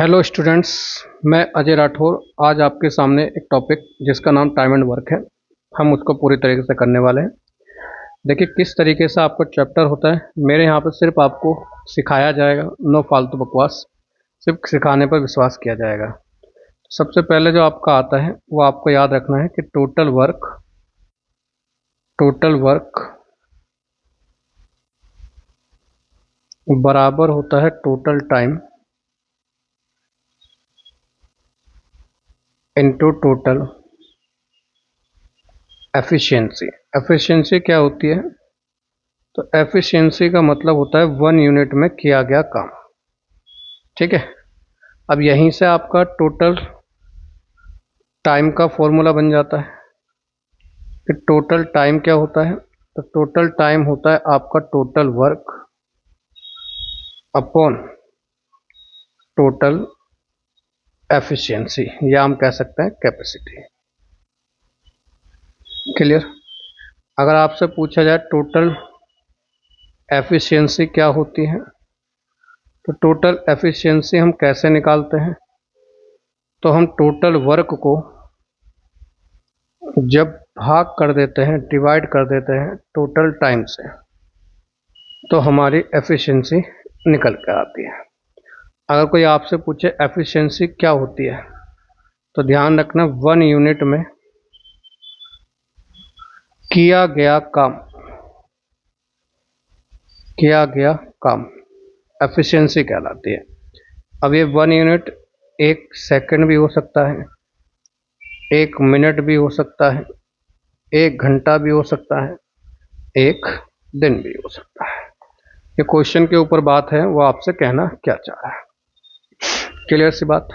Hello students, मैं अजय राठौर आज आपके सामने एक टॉपिक जिसका नाम टाइम एंड वर्क है, हम उसको पूरी तरीके से करने वाले हैं। देखिए किस तरीके से आपका चैप्टर होता है। मेरे यहाँ पर सिर्फ आपको सिखाया जाएगा, नो फालतू बकवास, सिर्फ सिखाने पर विश्वास किया जाएगा। सबसे पहले जो आपका आता है वो आपको याद रखना है कि टोटल वर्क बराबर होता है total time into total efficiency. Efficiency क्या होती है? तो एफिशिएंसी का मतलब होता है 1 यूनिट में किया गया काम। ठीक है, अब यहीं से आपका टोटल टाइम का फॉर्मूला बन जाता है कि टोटल टाइम क्या होता है। तो टोटल टाइम होता है आपका total work upon total efficiency, या हम कह सकते हैं कैपेसिटी। क्लियर? अगर आपसे पूछा जाए टोटल एफिशिएंसी क्या होती है, तो टोटल एफिशिएंसी हम कैसे निकालते हैं? तो हम टोटल वर्क को जब भाग कर देते हैं, डिवाइड कर देते हैं टोटल टाइम से, तो हमारी एफिशिएंसी निकल कर आती है। अगर कोई आपसे पूछे एफिशिएंसी क्या होती है, तो ध्यान रखना 1 यूनिट में किया गया काम एफिशिएंसी कहलाती है। अब ये 1 यूनिट 1 सेकंड भी हो सकता है, 1 मिनट भी हो सकता है, 1 घंटा भी हो सकता है, 1 दिन भी हो सकता है। ये क्वेश्चन के ऊपर बात है, वो आपसे कहना क्या चाह रहा है। क्लियर सी बात?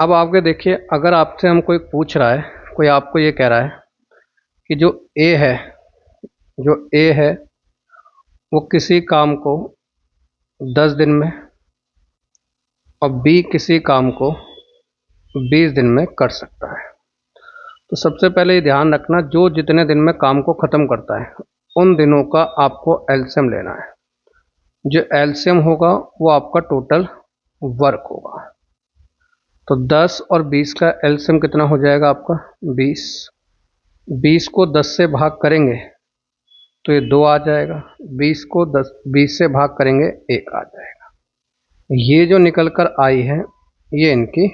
अब आपके देखिए, अगर आपसे हम कोई पूछ रहा है, कोई आपको ये कह रहा है कि जो ए है वो किसी काम को 10 दिन में और बी किसी काम को 20 दिन में कर सकता है। तो सबसे पहले ये ध्यान रखना, जो जितने दिन में काम को ख़त्म करता है उन दिनों का आपको एलसीएम लेना है। जो एलसीएम होगा वो आपका टोटल वर्क होगा। तो 10 और 20 का एलसीएम कितना हो जाएगा आपका? 20। 20 को 10 से भाग करेंगे तो ये 2 आ जाएगा। 20 को 20 से भाग करेंगे 1 आ जाएगा। ये जो निकल कर आई है ये इनकी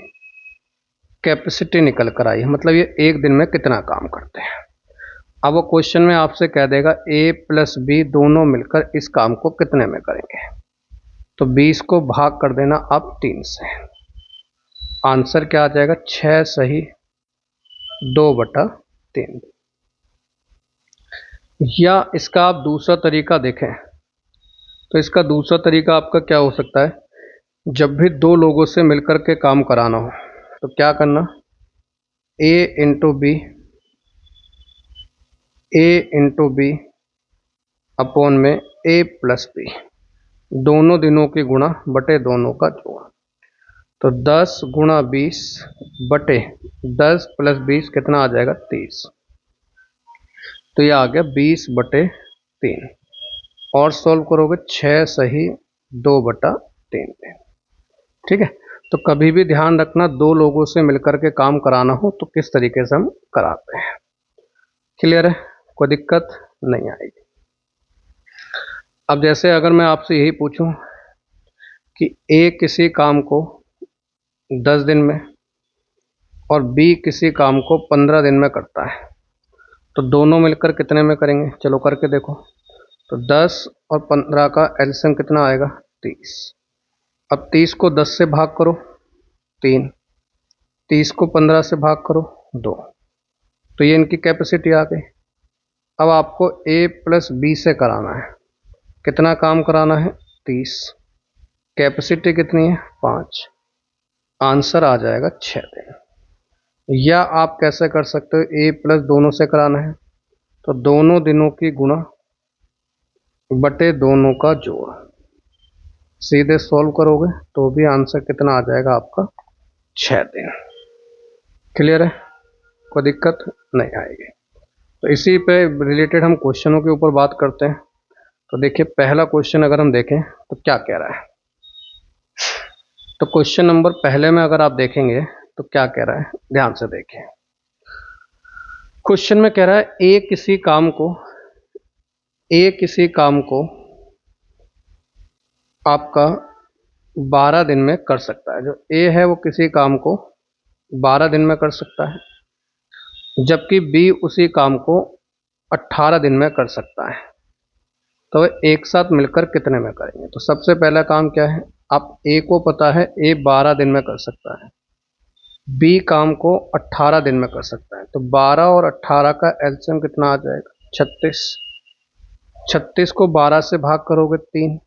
कैपेसिटी निकल कर आई है, मतलब ये एक दिन में कितना काम करते हैं। अब वो क्वेश्चन में आपसे कह देगा ए प्लस बी दोनों मिलकर इस काम को कितने में करेंगे। तो 20 को भाग कर देना आप 3 से, आंसर क्या आ जाएगा? 6 सही 2/3। या इसका आप दूसरा तरीका देखें, तो इसका दूसरा तरीका आपका क्या हो सकता है? जब भी 2 लोगों से मिलकर के काम कराना हो तो क्या करना? ए इंटू बी अपॉन में ए प्लस बी, दोनों दिनों की गुणा बटे दोनों का जोड़। तो 10 गुणा 20 बटे 10 प्लस 20 कितना आ जाएगा? 30। तो ये आ गया 20/3। और सॉल्व करोगे 6 सही 2/3 पे। ठीक है, तो कभी भी ध्यान रखना, 2 लोगों से मिलकर के काम कराना हो तो किस तरीके से हम कराते हैं। क्लियर है? कोई दिक्कत नहीं आएगी। अब जैसे अगर मैं आपसे यही पूछूं कि ए किसी काम को 10 दिन में और बी किसी काम को 15 दिन में करता है, तो दोनों मिलकर कितने में करेंगे? चलो करके देखो। तो 10 और 15 का एलसीएम कितना आएगा? 30। अब 30 को 10 से भाग करो 3, 30 को 15 से भाग करो 2, तो ये इनकी कैपेसिटी आ गई। अब आपको ए प्लस बी से कराना है, कितना काम कराना है? 30। कैपेसिटी कितनी है? 5। आंसर आ जाएगा 6 दिन। या आप कैसे कर सकते हो? ए प्लस दोनों से कराना है तो दोनों दिनों की गुणा बटे दोनों का जोड़, सीधे सॉल्व करोगे तो भी आंसर कितना आ जाएगा आपका? 6 दिन। क्लियर है? कोई दिक्कत नहीं आएगी। तो इसी पे रिलेटेड हम क्वेश्चनों के ऊपर बात करते हैं। तो देखिए पहला क्वेश्चन अगर हम देखें तो क्या कह रहा है? तो क्वेश्चन नंबर पहले में अगर आप देखेंगे तो क्या कह रहा है, ध्यान से देखें। क्वेश्चन में कह रहा है ए किसी काम को आपका 12 दिन में कर सकता है। जो ए है वो किसी काम को 12 दिन में कर सकता है, जबकि बी उसी काम को 18 दिन में कर सकता है। तो वे एक साथ मिलकर कितने में करेंगे? तो सबसे पहला काम क्या है, आप ए को पता है ए 12 दिन में कर सकता है, बी काम को 18 दिन में कर सकता है। तो 12 और 18 का एलसीएम कितना आ जाएगा? 36। 36 को 12 से भाग करोगे 3,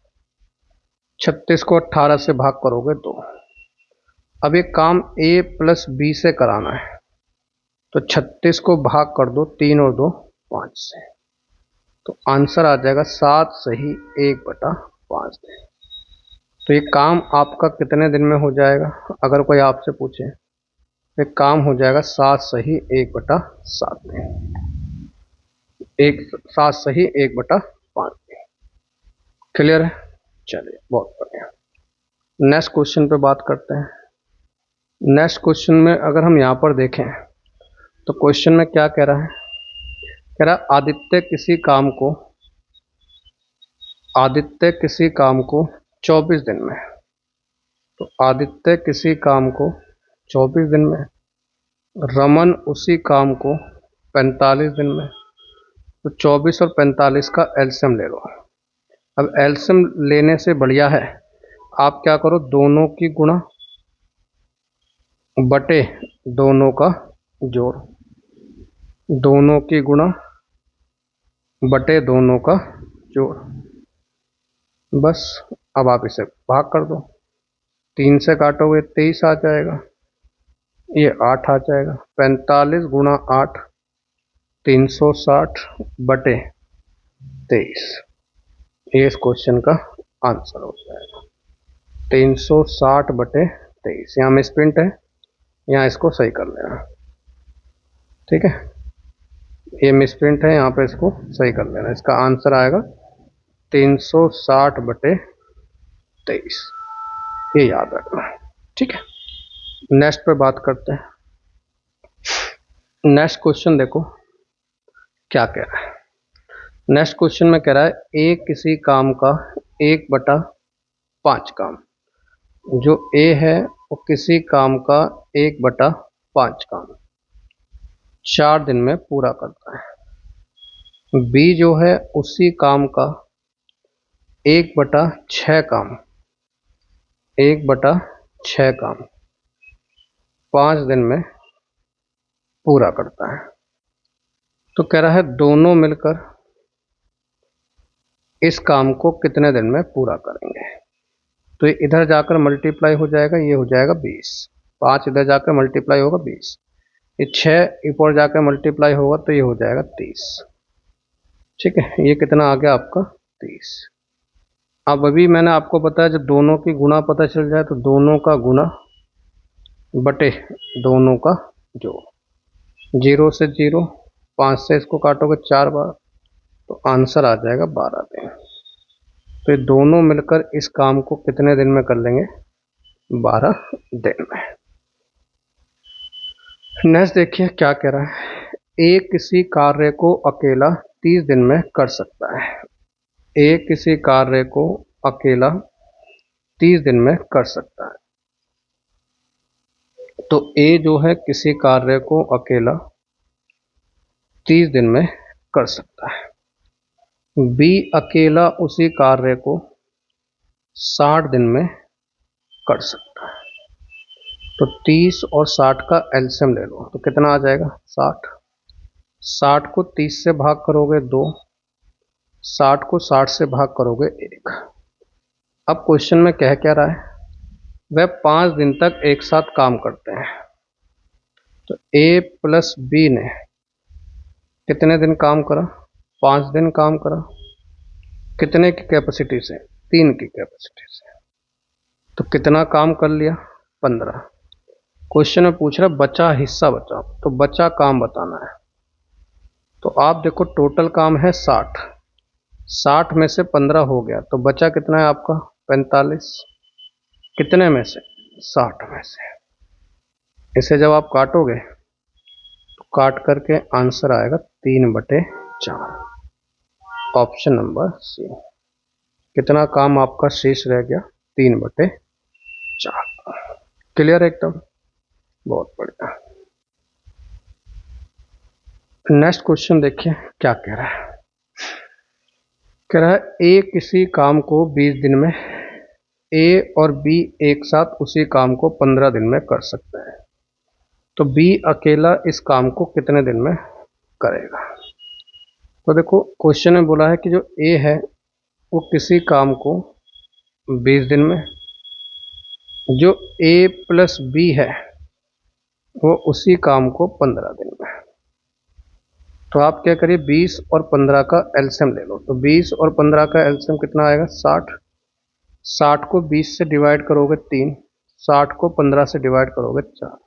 36 को 18 से भाग करोगे 2। अब ये काम ए प्लस बी से कराना है, तो 36 को भाग कर दो 3 और 2 5 से, तो आंसर आ जाएगा 7 सही 1/5 दिन। तो ये काम आपका कितने दिन में हो जाएगा? अगर कोई आपसे पूछे, ये काम हो जाएगा 7 सही 1/7 दिन। 7 सही 1/5 दिन। क्लियर है? चलिए, बहुत बढ़िया। नेक्स्ट क्वेश्चन पे बात करते हैं। नेक्स्ट क्वेश्चन में अगर हम यहाँ पर देखें तो क्वेश्चन में क्या कह रहा है, कह रहा है आदित्य किसी काम को 24 दिन में, तो आदित्य किसी काम को 24 दिन में, रमन उसी काम को 45 दिन में। तो 24 और 45 का एलसीएम ले लो। अब एलसीएम लेने से बढ़िया है आप क्या करो, दोनों की गुणा बटे दोनों का जोड़, दोनों की गुणा बटे दोनों का जोड़। बस अब आप इसे भाग कर दो, 3 से काटोगे 23 आ जाएगा, ये 8 आ जाएगा। 45 गुणा 8 360 बटे 23, ये इस क्वेश्चन का आंसर हो जाएगा। 360 बटे 23, यहाँ मिसप्रिंट है, यहाँ इसको सही कर लेना, ठीक है। ये मिसप्रिंट है, यहाँ पे इसको सही कर लेना। इसका आंसर आएगा 360 बटे 23, ये याद रखना, ठीक है। नेक्स्ट पे बात करते हैं। नेक्स्ट क्वेश्चन देखो क्या कह रहा है। नेक्स्ट क्वेश्चन में कह रहा है ए किसी काम का 1/5 काम, जो ए है वो किसी काम का 1/5 काम 4 दिन में पूरा करता है। बी जो है उसी काम का 1/6 काम 5 दिन में पूरा करता है। तो कह रहा है दोनों मिलकर इस काम को कितने दिन में पूरा करेंगे? तो ये इधर जाकर मल्टीप्लाई हो जाएगा, ये हो जाएगा 20, 5 इधर जाकर मल्टीप्लाई होगा 20, ये 6 ऊपर जाकर मल्टीप्लाई होगा तो ये हो जाएगा 30, ठीक है। ये कितना आ गया आपका 30। अब अभी मैंने आपको बताया जब दोनों की गुणा पता चल जाए तो दोनों का गुणा बटे दोनों का जोड़, 0 से 0, 5 से इसको काटोगे 4 बार तो आंसर आ जाएगा 12 दिन। तो ये दोनों मिलकर इस काम को कितने दिन में कर लेंगे? 12 दिन में। नेक्स्ट देखिए क्या कह रहा है, ए किसी कार्य को अकेला 30 दिन में कर सकता है। ए किसी कार्य को अकेला 30 दिन में कर सकता है। तो ए जो है किसी कार्य को अकेला 30 दिन में कर सकता है, बी अकेला उसी कार्य को 60 दिन में कर सकता है। तो 30 और 60 का एलसीएम ले लो, तो कितना आ जाएगा? 60। 60 को 30 से भाग करोगे 2, 60 को 60 से भाग करोगे 1। अब क्वेश्चन में कह क्या रहा है, वह 5 दिन तक एक साथ काम करते हैं। तो ए प्लस बी ने कितने दिन काम करा? 5 दिन काम करा। कितने की कैपेसिटी से? 3 की कैपेसिटी से। तो कितना काम कर लिया? 15। क्वेश्चन में पूछ रहा बचा हिस्सा बताओ, तो बचा काम बताना है। तो आप देखो टोटल काम है 60, 60 में से 15 हो गया तो बचा कितना है आपका? 45। कितने में से? 60 में से। इसे जब आप काटोगे तो काट करके आंसर आएगा 3/4। Option number C. कितना काम आपका शेष रह गया? 3/4। क्लियर एकदम? बहुत बढ़िया। नेक्स्ट क्वेश्चन देखिए क्या कह रहा है। कह रहा है ए किसी काम को 20 दिन में, ए और बी एक साथ उसी काम को 15 दिन में कर सकते हैं, तो बी अकेला इस काम को कितने दिन में करेगा? तो देखो क्वेश्चन में बोला है कि जो ए है वो किसी काम को 20 दिन में, जो ए प्लस बी है वो उसी काम को 15 दिन में। तो आप क्या करिए, 20 और 15 का एलसीएम ले लो। तो 20 और 15 का एलसीएम कितना आएगा? 60। 60 को 20 से डिवाइड करोगे 3, 60 को 15 से डिवाइड करोगे 4।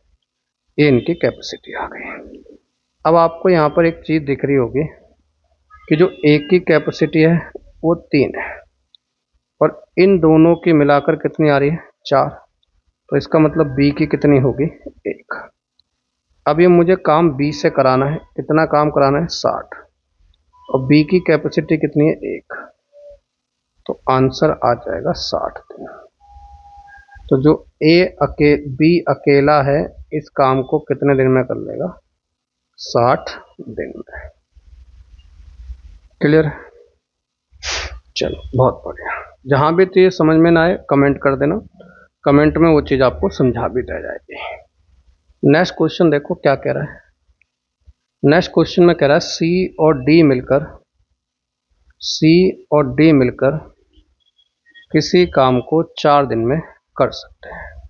ये इनकी कैपेसिटी आ गई। अब आपको यहाँ पर एक चीज़ दिख रही होगी कि जो ए की कैपेसिटी है वो 3 है और इन दोनों की मिलाकर कितनी आ रही है? 4। तो इसका मतलब बी की कितनी होगी? 1। अब ये मुझे काम बी से कराना है। कितना काम कराना है? 60। और बी की कैपेसिटी कितनी है? 1। तो आंसर आ जाएगा 60 दिन। तो जो बी अकेला है इस काम को कितने दिन में कर लेगा? 60 दिन में। क्लियर? चलो बहुत बढ़िया। जहां भी चीज समझ में ना आए कमेंट कर देना, कमेंट में वो चीज आपको समझा भी दी जाएगी। नेक्स्ट क्वेश्चन देखो क्या कह रहा है। नेक्स्ट क्वेश्चन में कह रहा है सी और डी मिलकर किसी काम को 4 दिन में कर सकते हैं।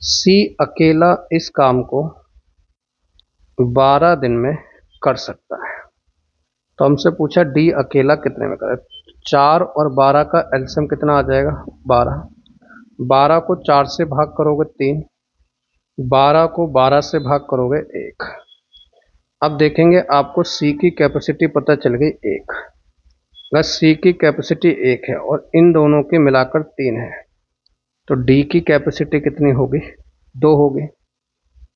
सी अकेला इस काम को 12 दिन में कर सकता है। तो हमसे पूछा डी अकेला कितने में करे। 4 और 12 का एलसीएम कितना आ जाएगा? 12। 12 को 4 से भाग करोगे 3, 12 को 12 से भाग करोगे 1। अब देखेंगे आपको सी की कैपेसिटी पता चल गई 1। अगर सी की कैपेसिटी 1 है और इन दोनों की मिलाकर 3 है तो डी की कैपेसिटी कितनी होगी? 2 होगी।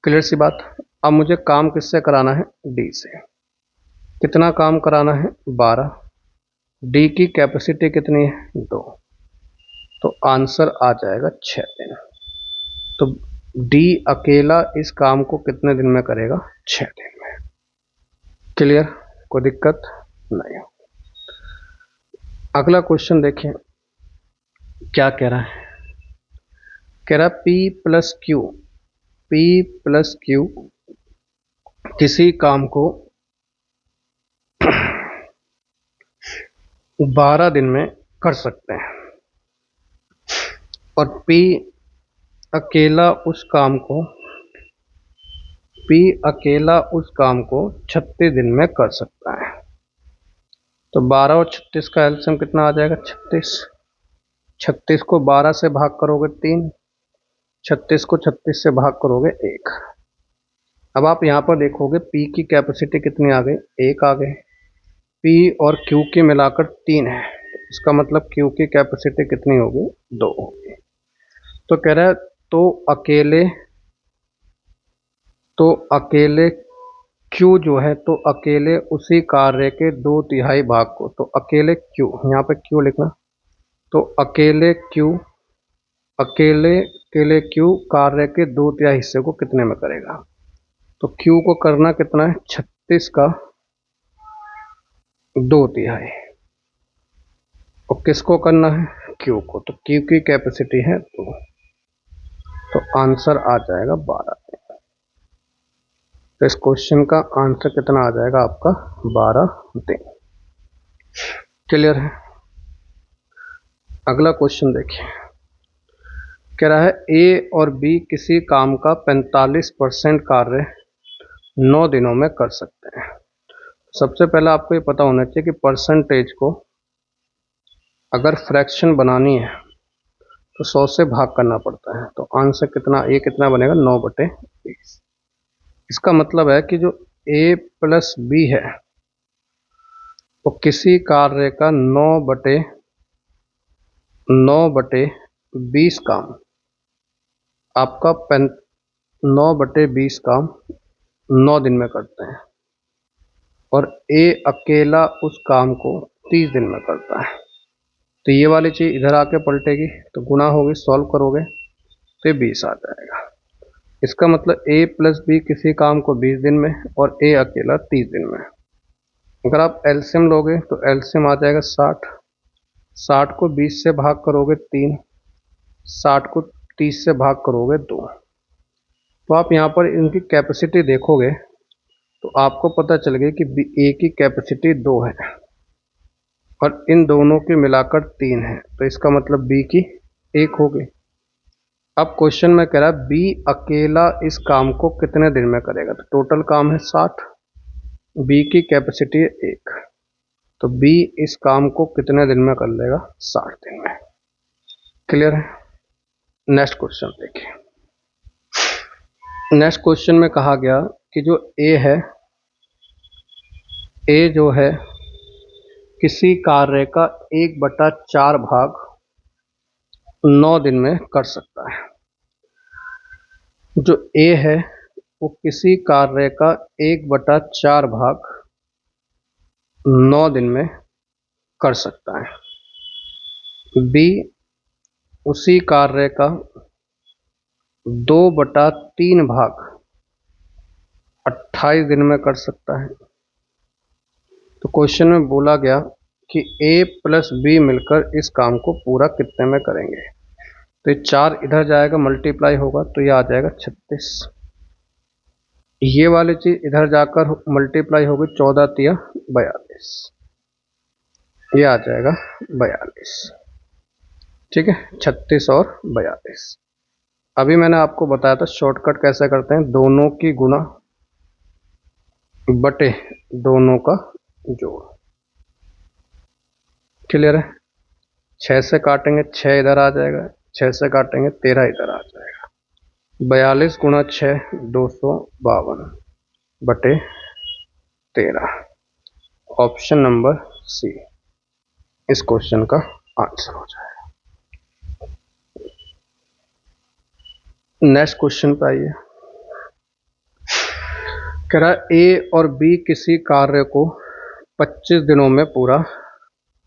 क्लियर सी बात। अब मुझे काम किससे कराना है? डी से। कितना काम कराना है? 12। डी की कैपेसिटी कितनी है? 2। तो आंसर आ जाएगा 6 दिन। तो डी अकेला इस काम को कितने दिन में करेगा? 6 दिन में। क्लियर? कोई दिक्कत नहीं। अगला क्वेश्चन देखिए क्या कह रहा है। कह रहा पी प्लस क्यू किसी काम को 12 दिन में कर सकते हैं और पी अकेला उस काम को 36 दिन में कर सकता है। तो 12 और 36 का एलसीएम कितना आ जाएगा? 36। 36 को 12 से भाग करोगे 3, 36 को 36 से भाग करोगे 1। अब आप यहाँ पर देखोगे पी की कैपेसिटी कितनी आ गई? 1 आ गई। पी और क्यू की मिलाकर 3 है, इसका मतलब क्यू की कैपेसिटी कितनी होगी? 2 होगी। तो कह रहा है तो अकेले क्यू जो है तो अकेले उसी कार्य के 2/3 भाग को, तो अकेले क्यू, यहाँ पे क्यू लिखना, तो अकेले क्यू कार्य के 2/3 हिस्से को कितने में करेगा? तो क्यू को करना कितना है? 36 का 2/3। और किसको करना है? क्यू को। तो क्यू की कैपेसिटी है 2। तो आंसर आ जाएगा 12 दिन। तो इस क्वेश्चन का आंसर कितना आ जाएगा आपका? 12 दिन। क्लियर है? अगला क्वेश्चन देखिए। कह रहा है ए और बी किसी काम का 45% कार्य 9 दिनों में कर सकते हैं। सबसे पहले आपको ये पता होना चाहिए कि परसेंटेज को अगर फ्रैक्शन बनानी है तो 100 से भाग करना पड़ता है। तो आंसर कितना, ए कितना बनेगा? 9/20। इसका मतलब है कि जो ए प्लस बी है वो किसी कार्य का 9/20 काम आपका 9/20 काम 9 दिन में करते हैं और ए अकेला उस काम को 30 दिन में करता है। तो ये वाली चीज़ इधर आके पलटेगी, तो गुना होगी, सॉल्व करोगे तो 20 आ जाएगा। इसका मतलब ए प्लस बी किसी काम को 20 दिन में और ए अकेला 30 दिन में। अगर आप एलसीएम लोगे तो एलसीएम आ जाएगा 60। 60 को 20 से भाग करोगे 3, 60 को 30 से भाग करोगे 2। तो आप यहाँ पर इनकी कैपेसिटी देखोगे तो आपको पता चल गया कि ए की कैपेसिटी 2 है और इन दोनों की मिलाकर 3 है, तो इसका मतलब बी की 1 होगी। अब क्वेश्चन में कह रहा है बी अकेला इस काम को कितने दिन में करेगा, तो टोटल काम है 60, बी की कैपेसिटी है 1, तो बी इस काम को कितने दिन में कर लेगा, 60 दिन में। क्लियर है। नेक्स्ट क्वेश्चन देखिए। नेक्स्ट क्वेश्चन में कहा गया कि जो ए है, ए जो है किसी कार्य का 1/4 भाग 9 दिन में कर सकता है। जो ए है वो किसी कार्य का 1/4 भाग 9 दिन में कर सकता है। बी उसी कार्य का 2/3 भाग 28 दिन में कर सकता है। तो क्वेश्चन में बोला गया कि ए प्लस बी मिलकर इस काम को पूरा कितने में करेंगे। तो ये 4 इधर जाएगा, मल्टीप्लाई होगा तो ये आ जाएगा 36। ये वाली चीज इधर जाकर मल्टीप्लाई होगी, 14 तिया 42, ये आ जाएगा 42। ठीक है, 36 और 42। अभी मैंने आपको बताया था शॉर्टकट कैसे करते हैं, दोनों की गुना बटे दोनों का जोड़। क्लियर है। 6 से काटेंगे 6 इधर आ जाएगा, 6 से काटेंगे 13 इधर आ जाएगा। 42 गुणा 6 252 बटे 13। ऑप्शन नंबर सी इस क्वेश्चन का आंसर हो जाएगा। नेक्स्ट क्वेश्चन पे आइए। कह रहा है ए और बी किसी कार्य को 25 दिनों में पूरा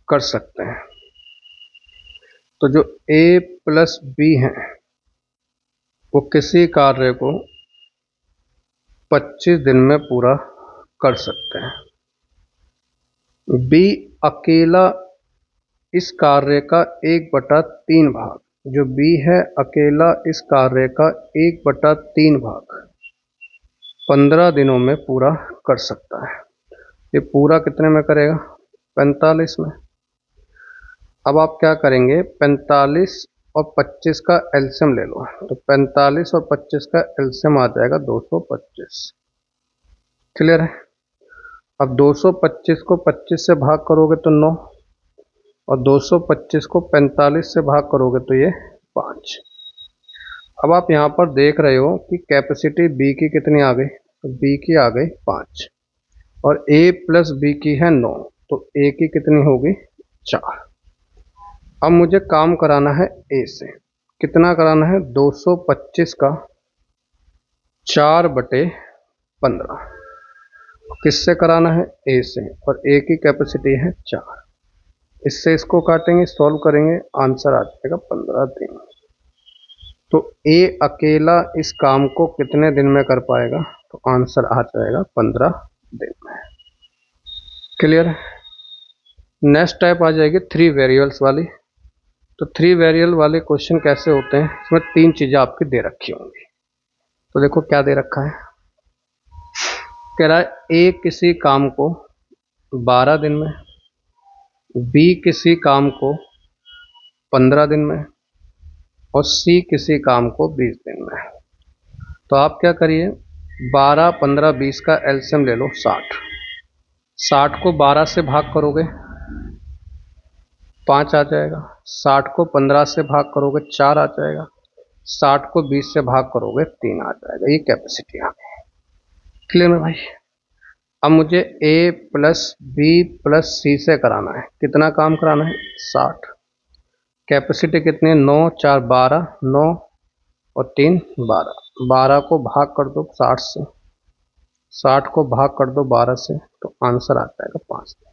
कर सकते हैं। तो जो ए प्लस बी है वो किसी कार्य को 25 दिन में पूरा कर सकते हैं। बी अकेला इस कार्य का 1/3 भाग, जो बी है अकेला इस कार्य का 1/3 भाग 15 दिनों में पूरा कर सकता है। ये पूरा कितने में करेगा, 45 में। अब आप क्या करेंगे, 45 और 25 का एलसीएम ले लो, तो 45 और 25 का एलसीएम आ जाएगा 225। क्लियर है। अब 225 को 25 से भाग करोगे तो 9 और 225 को 45 से भाग करोगे तो ये 5। अब आप यहाँ पर देख रहे हो कि कैपेसिटी बी की कितनी आ गई, तो बी की आ गई 5 और ए प्लस बी की है 9, तो ए की कितनी होगी, 4। अब मुझे काम कराना है ए से, कितना कराना है, 225 का 4/15। किससे कराना है, ए से, और ए की कैपेसिटी है 4। इससे इसको काटेंगे, सॉल्व करेंगे, आंसर आ जाएगा 15 दिन। तो ए अकेला इस काम को कितने दिन में कर पाएगा, तो आंसर आ जाएगा 15 दिन में। क्लियर है। नेक्स्ट टाइप आ जाएगी 3 वेरिएबल्स वाली। तो 3 वेरिएबल वाले क्वेश्चन कैसे होते हैं, इसमें 3 चीजें आपकी दे रखी होंगी। तो देखो क्या दे रखा है। कह रहा है ए किसी काम को 12 दिन में, बी किसी काम को 15 दिन में और सी किसी काम को 20 दिन में। तो आप क्या करिए, 12, 15, 20 का एलसीएम ले लो 60। 60 को 12 से भाग करोगे 5 आ जाएगा, 60 को 15 से भाग करोगे 4 आ जाएगा, 60 को 20 से भाग करोगे 3 आ जाएगा। ये कैपेसिटी आ गई। क्लियर है भाई। अब मुझे ए प्लस बी प्लस सी से कराना है, कितना काम कराना है, 60। कैपेसिटी कितनी है, 9 4 12 9 और 3 12। 12 को भाग कर दो 60 से, 60 को भाग कर दो 12 से, तो आंसर आ जाएगा 5 दिन।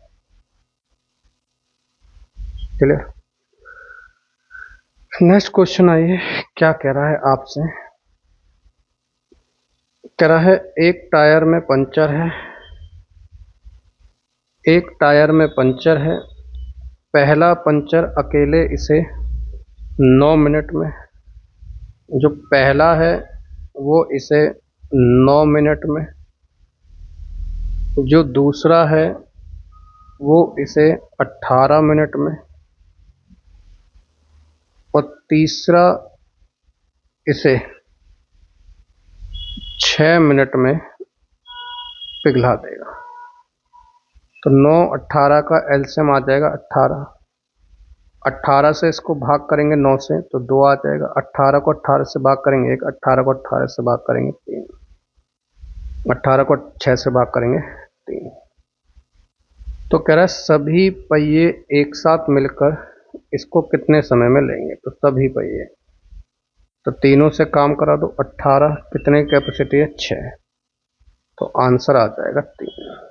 क्लियर। नेक्स्ट क्वेश्चन आइए, क्या कह रहा है आपसे। कह रहा है एक टायर में पंचर है, एक टायर में पंचर है, पहला पंचर अकेले इसे 9 मिनट में, जो पहला है वो इसे 9 मिनट में, जो दूसरा है वो इसे 18 मिनट में, और तीसरा इसे 6 मिनट में पिघला देगा। तो 9 18 का एलसीएम आ जाएगा 18। 18 से इसको भाग करेंगे 9 से तो 2 आ जाएगा, 18 को 18 से भाग करेंगे 1, 18 को 18 से भाग करेंगे 3, 18 को 6 से भाग करेंगे 3। तो कह रहा है सभी पहिए एक साथ मिलकर इसको कितने समय में लेंगे। तो सभी पहिए, तो तीनों से काम करा दो, 18 कितने कैपेसिटी है 6, तो आंसर आ जाएगा 3।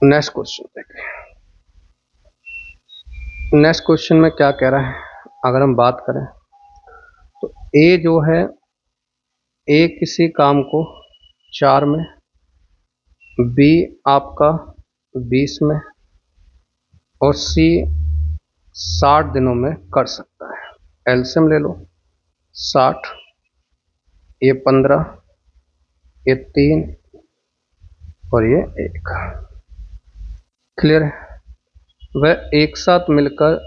नेक्स्ट क्वेश्चन देखें। नेक्स्ट क्वेश्चन में क्या कह रहा है, अगर हम बात करें तो ए जो है, ए किसी काम को 4 में, बी आपका 20 में, और सी 60 दिनों में कर सकता है। एलसीएम ले लो, 60, ये 15, ये 3 और ये 1। क्लियर है। वह एक साथ मिलकर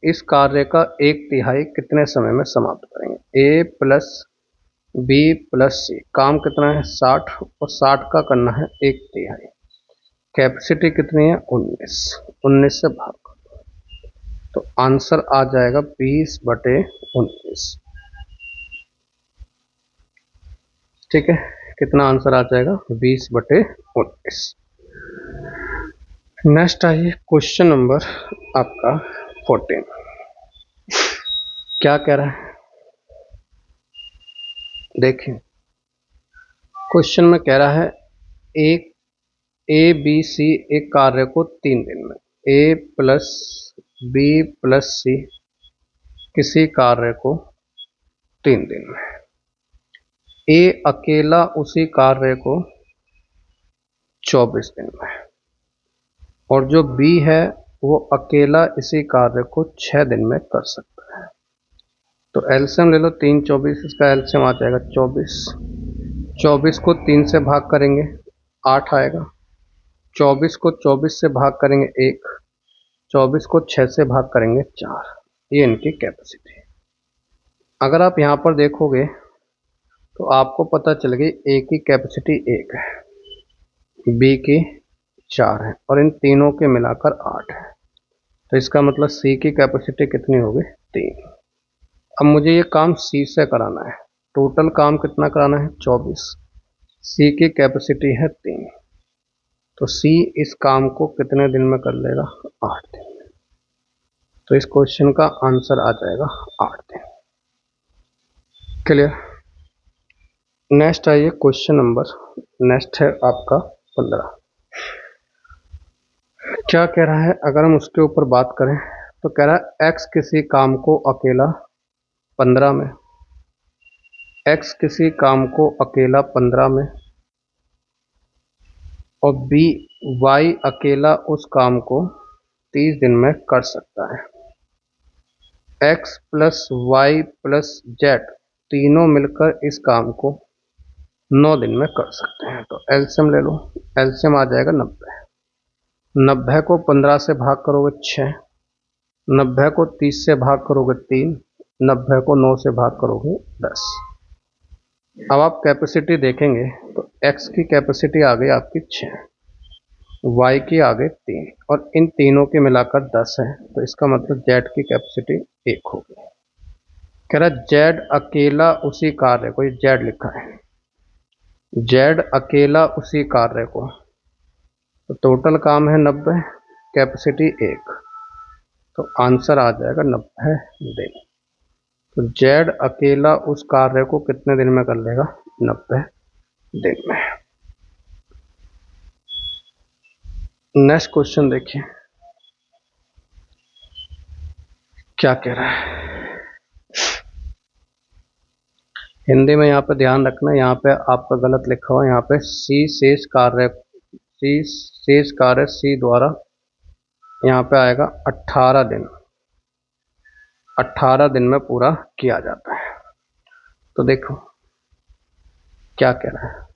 इस कार्य का 1/3 कितने समय में समाप्त करेंगे। ए प्लस बी प्लस सी, काम कितना है 60, और 60 का करना है 1/3। कैपेसिटी कितनी है 19, 19 से भाग कर दो, तो आंसर आ जाएगा 20/19। ठीक है, कितना आंसर आ जाएगा 20/19। नेक्स्ट आइए क्वेश्चन नंबर आपका 14। क्या कह रहा है देखिए, क्वेश्चन में कह रहा है एक ए बी सी एक कार्य को 3 दिन में, ए प्लस बी प्लस सी किसी कार्य को 3 दिन में, ए अकेला उसी कार्य को 24 दिन में, और जो बी है वो अकेला इसी कार्य को 6 दिन में कर सकता है। तो एलसीएम ले लो, 3 24, इसका एलसीएम आ जाएगा 24। 24 को 3 से भाग करेंगे 8 आएगा, 24 को 24 से भाग करेंगे 1, 24 को 6 से भाग करेंगे 4। ये इनकी कैपेसिटी है। अगर आप यहाँ पर देखोगे तो आपको पता चल गई ए की कैपेसिटी 1 है, बी की 4 है, और इन तीनों के मिलाकर 8 है। तो इसका मतलब सी की कैपेसिटी कितनी होगी 3। अब मुझे ये काम सी से कराना है, टोटल काम कितना कराना है 24, सी की कैपेसिटी है 3, तो सी इस काम को कितने दिन में कर लेगा 8 दिन में। तो इस क्वेश्चन का आंसर आ जाएगा 8 दिन। क्लियर। नेक्स्ट आइए क्वेश्चन नंबर, नेक्स्ट है आपका 15। क्या कह रहा है, अगर हम उसके ऊपर बात करें तो कह रहा है एक्स किसी काम को अकेला 15 में, एक्स किसी काम को अकेला 15 में, और बी वाई अकेला उस काम को 30 दिन में कर सकता है। X plus y plus z तीनों मिलकर इस काम को 9 दिन में कर सकते हैं। तो एलसीएम ले लो, एलसीएम आ जाएगा 90। 90 को 15 से भाग करोगे 6, 90 को 30 से भाग करोगे 3, 90 को 9 से भाग करोगे 10। अब आप कैपेसिटी देखेंगे तो x की कैपेसिटी आ गई आपकी 6, y की आ गई 3, और इन तीनों के मिलाकर 10 है। तो इसका मतलब z की कैपेसिटी 1 होगी। कह रहा z अकेला उसी कार्य को, ये z लिखा है, z अकेला उसी कार्य को, तो टोटल काम है 90, कैपेसिटी 1, तो आंसर आ जाएगा 90 दिन। तो जेड अकेला उस कार्य को कितने दिन में कर लेगा? 90 दिन में। नेक्स्ट क्वेश्चन देखिए क्या कह रहा है। हिंदी में यहाँ पे ध्यान रखना, यहाँ पे आपका गलत लिखा हुआ है। यहाँ पे सी शेष कार्य सी द्वारा यहाँ पे आएगा 18 दिन। 18 दिन में पूरा किया जाता है। तो देखो क्या कह रहा है।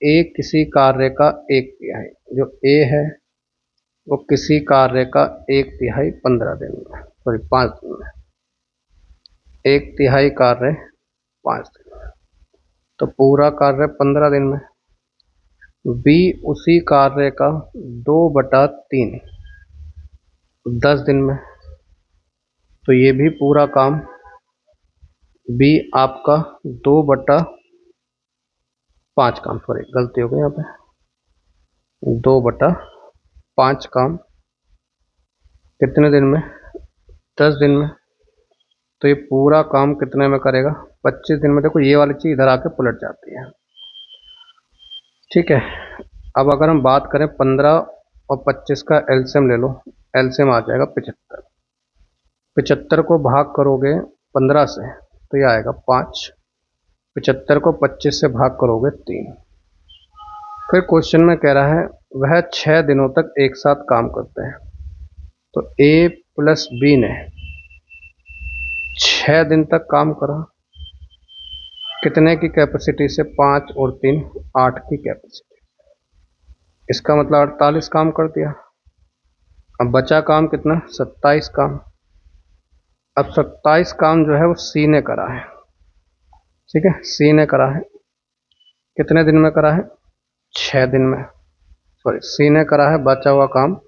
ए किसी कार्य का 1/3, जो ए है वो किसी कार्य का 1/3 15 दिन में, सॉरी 5 दिन में। 1/3 कार्य 5 दिन में, तो पूरा कार्य 15 दिन में। बी उसी कार्य का 2/3 10 दिन में, तो ये भी पूरा काम बी आपका 2/5 काम, सॉरी गलती हो गई यहाँ पे, 2/5 काम कितने दिन में? 10 दिन में। तो ये पूरा काम कितने में करेगा? 25 दिन में। देखो ये वाली चीज इधर आके पलट जाती है, ठीक है। अब अगर हम बात करें 15 और 25 का एलसीएम ले लो, एलसीएम आ जाएगा 75। 75 को भाग करोगे 15 से तो ये आएगा 5। 75 को 25 से भाग करोगे 3। फिर क्वेश्चन में कह रहा है वह 6 दिनों तक एक साथ काम करते हैं। तो ए प्लस बी ने 6 दिन तक काम करा, कितने की कैपेसिटी से? 5 और 3 8 की कैपेसिटी। इसका मतलब 48 काम कर दिया। अब बचा काम कितना? 27 काम। अब 27 काम जो है वो सी ने करा है, ठीक है। सी ने करा है, कितने दिन में करा है? 6 दिन में। सॉरी, सी ने करा है बचा हुआ काम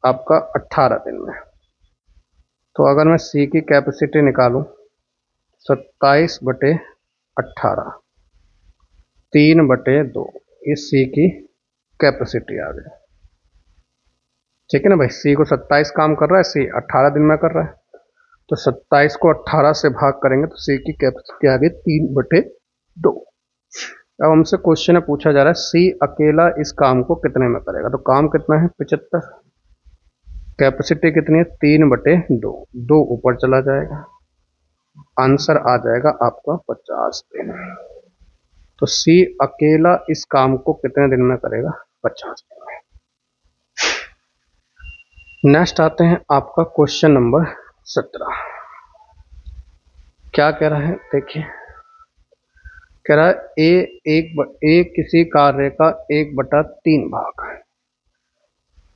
आपका 18 दिन में। तो अगर मैं सी की कैपेसिटी निकालूं 27/18 3/2, ये सी की कैपेसिटी आ गई, ठीक है ना भाई। सी को 27 काम कर रहा है, सी 18 दिन में कर रहा है, तो 27 को 18 से भाग करेंगे तो सी की कैपेसिटी आ गई 3/2। अब हमसे क्वेश्चन में पूछा जा रहा है सी अकेला इस काम को कितने में करेगा। तो काम कितना है? 75। कैपेसिटी कितनी है? 3/2। 2 ऊपर चला जाएगा, आंसर आ जाएगा आपका 50 दिन। तो सी अकेला इस काम को कितने दिन में करेगा? 50 दिन में। नेक्स्ट आते हैं आपका क्वेश्चन नंबर 17। क्या कह रहा है देखिए, कह रहा है ए किसी कार्य का 1/3 भाग।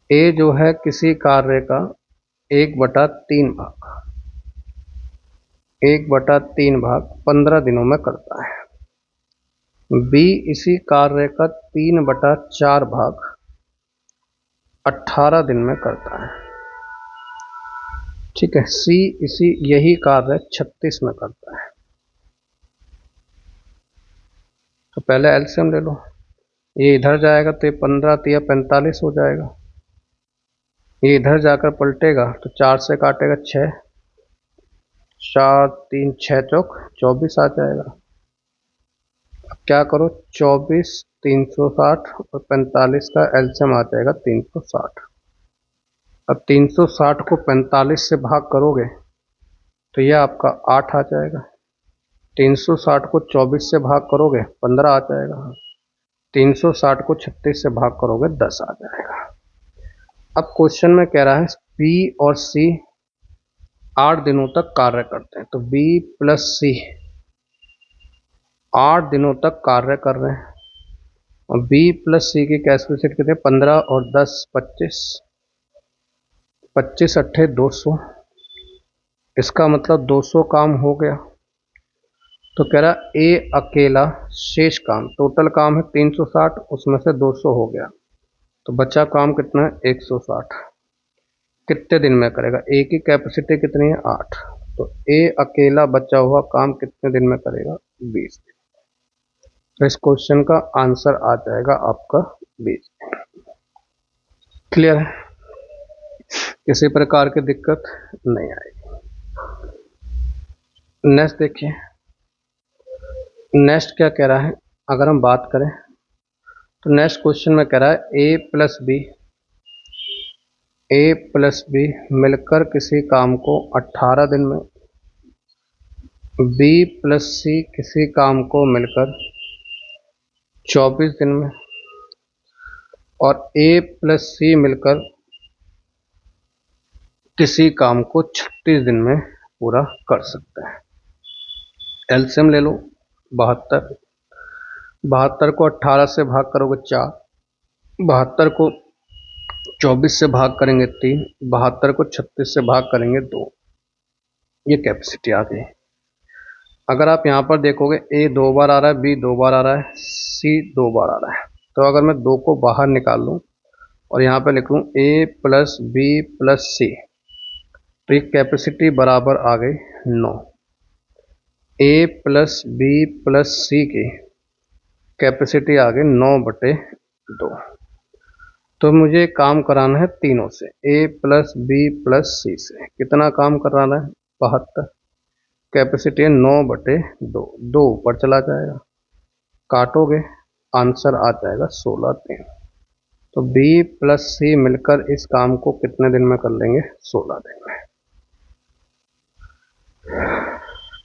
ए जो है किसी कार्य का 1/3 भाग, 1/3 भाग 15 दिनों में करता है। बी इसी कार्य का 3/4 भाग 18 दिन में करता है, ठीक है। सी इसी यही कार्य 36 में करता है। तो पहले एलसीएम ले लो, ये इधर जाएगा तो ये 15 3 45 हो जाएगा। ये इधर जाकर पलटेगा तो 4 से काटेगा 6, 4 3 6 चौक 24 आ जाएगा। अब क्या करो, 24 360 और 45 का एलसीएम आ जाएगा 360। अब 360 को 45 से भाग करोगे तो यह आपका 8 आ जाएगा। 360 को 24 से भाग करोगे 15 आ जाएगा। 360 को 36 से भाग करोगे 10 आ जाएगा। अब क्वेश्चन में कह रहा है बी और सी 8 दिनों तक कार्य करते हैं। तो बी प्लस सी 8 दिनों तक कार्य कर रहे हैं, और बी प्लस सी की कैपेसिटी कितनी? 15 और 10 25, 25 अट्ठे 200। इसका मतलब 200 काम हो गया। तो कह रहा ए अकेला शेष काम, टोटल काम है 360, उसमें से 200 हो गया, तो बचा काम कितना है? 160। कितने दिन में करेगा? ए की कैपेसिटी कितनी है? 8। तो ए अकेला बचा हुआ काम कितने दिन में करेगा? 20 दिन। तो इस क्वेश्चन का आंसर आ जाएगा आपका 20 दिन। क्लियर है? किसी प्रकार की दिक्कत नहीं आएगी। नेक्स्ट देखिए, नेक्स्ट क्या कह रहा है। अगर हम बात करें तो नेक्स्ट क्वेश्चन में कह रहा है ए प्लस बी मिलकर किसी काम को 18 दिन में, बी प्लस सी किसी काम को मिलकर 24 दिन में, और ए प्लस सी मिलकर किसी काम को 36 दिन में पूरा कर सकते हैं। एलसीएम ले लो 72, 72 को 18 से भाग करोगे 4, 72 को 24 से भाग करेंगे 3, 72 को 36 से भाग करेंगे 2। ये कैपेसिटी आ गई। अगर आप यहाँ पर देखोगे ए 2 बार आ रहा है, बी 2 बार आ रहा है, सी 2 बार आ रहा है, तो अगर मैं 2 को बाहर निकाल लूँ और यहाँ पे लिख लूँ ए प्लस बी प्लस सी, तो ये कैपेसिटी बराबर आ गई 9। ए प्लस बी प्लस सी की कैपेसिटी आ गई 9/2। तो मुझे काम कराना है तीनों से, ए प्लस बी प्लस सी से। कितना काम कराना है? 72। कैपेसिटी है 9/2, 2 ऊपर चला जाएगा, काटोगे आंसर आ जाएगा 16 दिन। तो बी प्लस सी मिलकर इस काम को कितने दिन में कर लेंगे? 16 दिन में।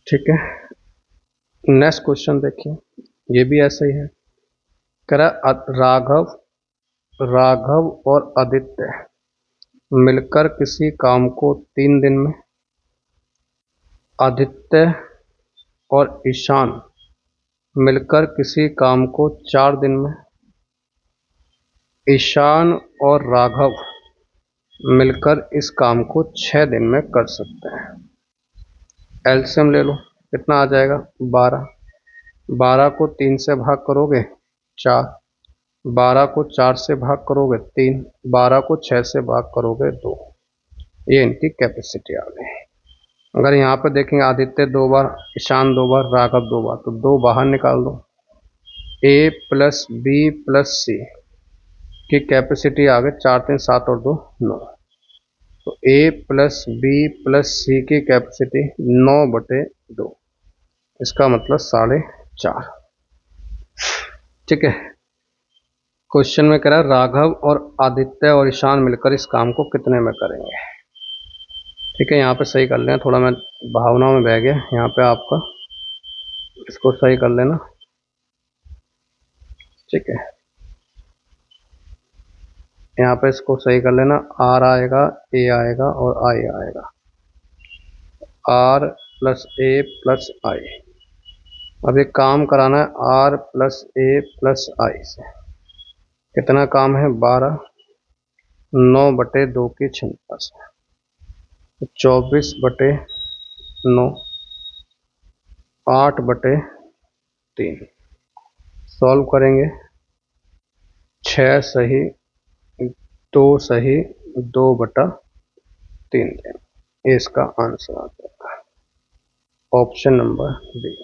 ठीक है, नेक्स्ट क्वेश्चन देखिए, ये भी ऐसा ही है। कह रहा राघव और आदित्य मिलकर किसी काम को 3 दिन में, आदित्य और ईशान मिलकर किसी काम को 4 दिन में, ईशान और राघव मिलकर इस काम को 6 दिन में कर सकते हैं। एलसीएम ले लो, कितना आ जाएगा? 12। 12 को 3 से भाग करोगे 4, 12 को 4 से भाग करोगे 3, 12 को 6 से भाग करोगे 2। ये इनकी कैपेसिटी आ गई। अगर यहाँ पर देखेंगे आदित्य 2 बार, ईशान 2 बार, राघव 2 बार, तो 2 बाहर निकाल दो। ए प्लस बी प्लस सी की कैपेसिटी आ गई 4 3 7 और 2 9। तो ए प्लस बी प्लस सी की कैपेसिटी 9/2, इसका मतलब 4.5। ठीक है, क्वेश्चन में कह रहा है राघव और आदित्य और ईशान मिलकर इस काम को कितने में करेंगे। ठीक है, यहाँ पे सही कर लेना, थोड़ा मैं भावनाओं में बह गया, यहाँ पे आपका इसको सही कर लेना। ठीक है, यहाँ पे इसको सही कर लेना, आर आएगा, ए आएगा और आई आएगा, आर प्लस ए प्लस आई। अब एक काम कराना है आर प्लस ए प्लस आई से। कितना काम है? 12, 9/2 की क्षमता से, 24/9, 8/3। सॉल्व करेंगे, 6 सही, 2 सही, 2/3 दें। ये इसका आंसर आ जाएगा, ऑप्शन नंबर बी।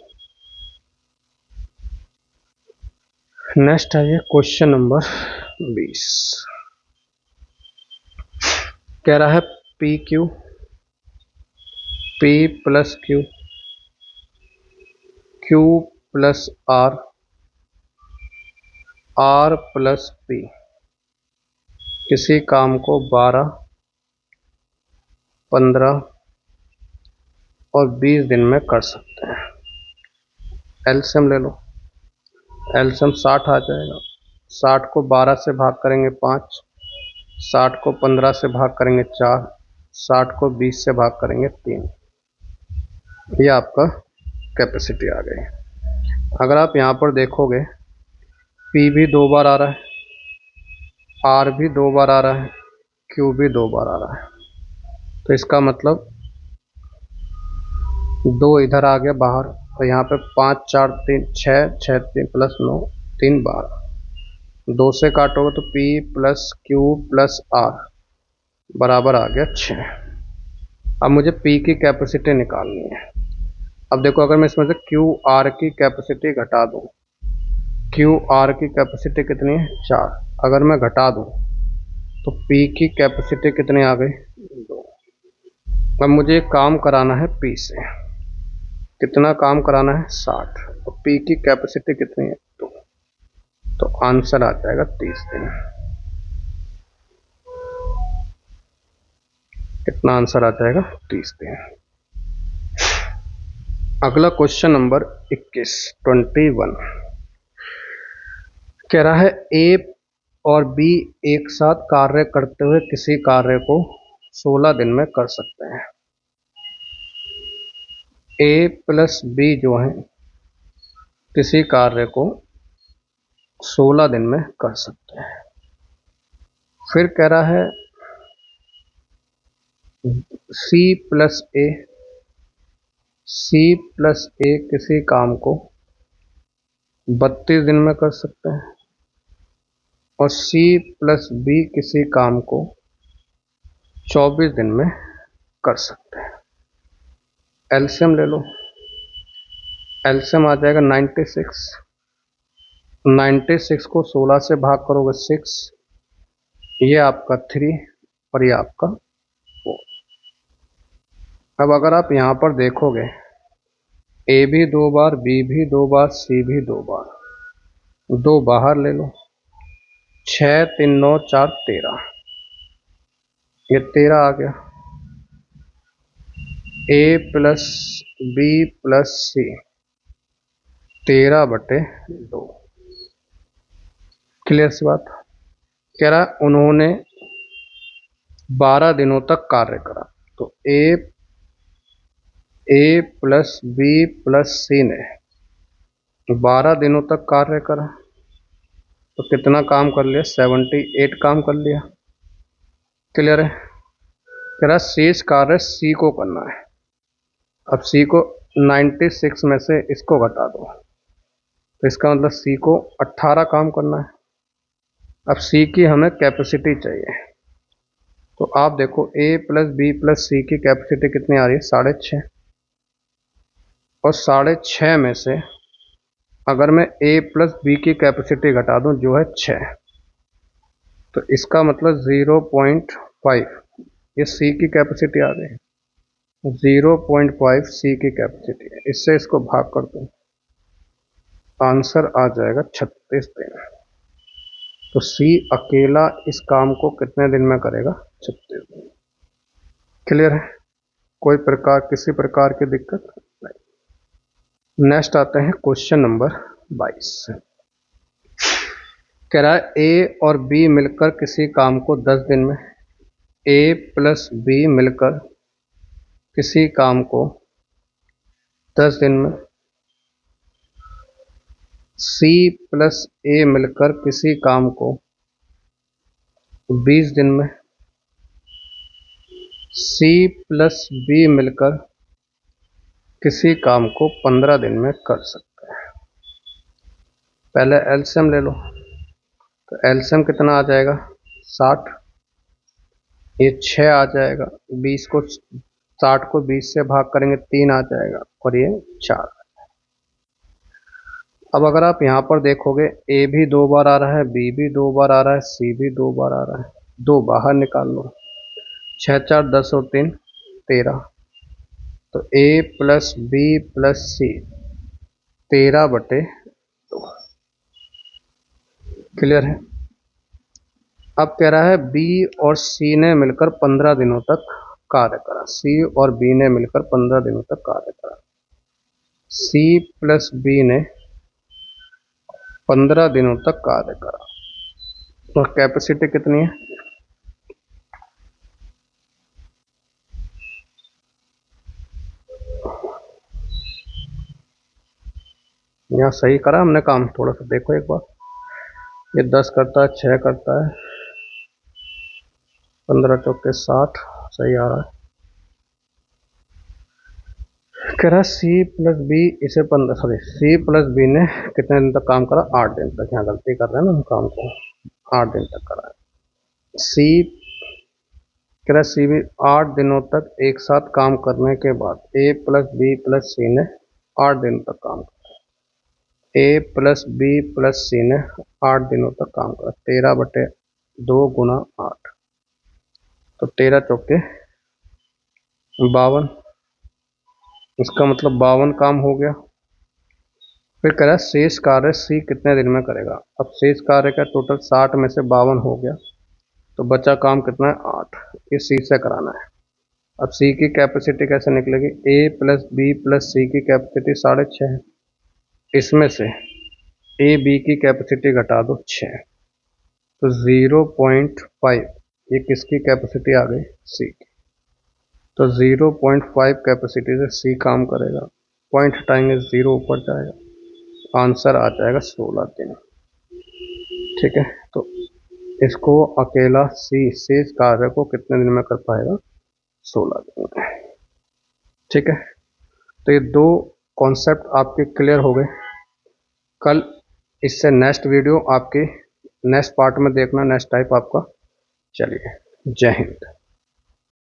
नेक्स्ट है क्वेश्चन नंबर 20। कह रहा है p q, p plus q, q plus r, r plus p किसी काम को 12, 15 और 20 दिन में कर सकते हैं। एलसीएम ले लो, एलसीएम 60 आ जाएगा। 60 को 12 से भाग करेंगे 5, 60 को 15 से भाग करेंगे 4, 60 को 20 से भाग करेंगे 3। ये आपका कैपेसिटी आ गई। अगर आप यहाँ पर देखोगे पी भी 2 बार आ रहा है, आर भी 2 बार आ रहा है, क्यू भी 2 बार आ रहा है, तो इसका मतलब 2 इधर आ गया बाहर, तो यहाँ पे 5 4 3 6, 6 3 प्लस 9 3 12, 2 से काटोगे तो P plus q plus r बराबर आ गया 6। अब मुझे P की कैपेसिटी निकालनी है। अब देखो, अगर मैं इसमें से क्यू आर की कैपेसिटी घटा दूँ, क्यू आर की कैपेसिटी कितनी है? 4। अगर मैं घटा दूँ तो P की कैपेसिटी कितनी आ गई, 2। अब मुझे काम कराना है P से, कितना काम कराना है, 60। तो P की कैपेसिटी कितनी है, 2। तो आंसर आ जाएगा 30 दिन। कितना आंसर आ जाएगा, 30 दिन। अगला क्वेश्चन नंबर 21 कह रहा है ए और बी एक साथ कार्य करते हुए किसी कार्य को 16 दिन में कर सकते हैं। ए प्लस बी जो है किसी कार्य को 16 दिन में कर सकते हैं। फिर कह रहा है सी प्लस ए किसी काम को 32 दिन में कर सकते हैं और सी प्लस बी किसी काम को 24 दिन में कर सकते हैं। एलसीएम ले लो, एलसीएम आ जाएगा 96 को 16 से भाग करोगे 6, ये आपका 3 और ये आपका 4। अब अगर आप यहाँ पर देखोगे ए भी 2 बार, बी भी 2 बार, सी भी 2 बार, 2 बाहर ले लो, 6 3 9 4 13, ये 13 आ गया। ए प्लस बी प्लस सी 13/2। क्लियर सी बात। कह रहा है उन्होंने 12 दिनों तक कार्य करा। तो ए प्लस बी प्लस सी ने 12 दिनों तक कार्य करा, तो कितना काम कर लिया, 78 काम कर लिया। क्लियर है। कह रहा शेष कार्य सी को करना है। अब सी को 96 में से इसको घटा दो, तो इसका मतलब सी को 18 काम करना है। अब सी की हमें कैपेसिटी चाहिए, तो आप देखो ए प्लस बी प्लस सी की कैपेसिटी कितनी आ रही है, 6.5। और 6.5 में से अगर मैं ए प्लस बी की कैपेसिटी घटा दूं जो है 6, तो इसका मतलब 0.5 ये सी की कैपेसिटी आ गई। 0.5 सी की कैपेसिटी है। इससे इसको भाग कर दो, आंसर आ जाएगा 36 दिन। तो सी अकेला इस काम को कितने दिन में करेगा, 36 दिन। क्लियर है, कोई किसी प्रकार की दिक्कत नहीं। नेक्स्ट आते हैं क्वेश्चन नंबर 22। कह रहा है ए और बी मिलकर किसी काम को 10 दिन में, ए प्लस बी मिलकर किसी काम को 10 दिन में, सी प्लस ए मिलकर किसी काम को 20 दिन में, सी प्लस बी मिलकर किसी काम को 15 दिन में कर सकते हैं। पहले एलसीएम ले लो, तो एलसीएम कितना आ जाएगा, 60। ये 6 आ जाएगा, 60 को 20 से भाग करेंगे 3 आ जाएगा और ये 4। अब अगर आप यहाँ पर देखोगे ए भी 2 बार आ रहा है, बी भी 2 बार आ रहा है, सी भी 2 बार आ रहा है, 2 बाहर निकाल लो, 6 4 10 और 3 13। तो ए प्लस बी प्लस सी 13/2। क्लियर है। अब कह रहा है बी और सी ने मिलकर 15 दिनों तक कार्य करा। सी और बी ने मिलकर 15 दिनों तक कार्य करा। सी प्लस बी ने 15 दिनों तक कार्य करा, तो कैपेसिटी कितनी है, यहाँ सही करा हमने काम, थोड़ा सा देखो एक बार। ये 10 करता है, 6 करता है, 15 चौके 60, सही आ रहा है। कह रहा सी प्लस बी इसे 15 सी प्लस बी ने कितने दिन तक काम करा, 8 दिन तक। यहाँ गलती कर रहे हैं ना, हम काम को 8 दिन तक करा है। सी कह रहा सी भी 8 दिनों तक एक साथ काम करने के बाद ए प्लस बी प्लस सी ने 8 दिन तक काम करा। ए प्लस बी प्लस सी ने 8 दिनों तक काम करा, 13/2 गुना 8। तो 13 चौके 52, इसका मतलब 52 काम हो गया। फिर कह रहा है शेष कार्य सी कितने दिन में करेगा। अब शेष कार्य का टोटल 60 में से 52 हो गया, तो बचा काम कितना है 8, ये सी से कराना है। अब सी की कैपेसिटी कैसे निकलेगी, ए प्लस बी प्लस सी की कैपेसिटी 6.5 है, इसमें से ए बी की कैपेसिटी घटा दो 6, तो 0.5 ये किसकी कैपेसिटी आ गई, सी की। तो 0.5 कैपेसिटी से सी काम करेगा, पॉइंट हटाएंगे 0 ऊपर जाएगा, आंसर आ जाएगा 16 दिन। ठीक है, तो इसको अकेला सी शेष कार्य को कितने दिन में कर पाएगा, 16 दिन में। ठीक है, तो ये दो कॉन्सेप्ट आपके क्लियर हो गए। कल इससे नेक्स्ट वीडियो आपके नेक्स्ट पार्ट में देखना, नेक्स्ट टाइप आपका। चलिए, जय हिंद।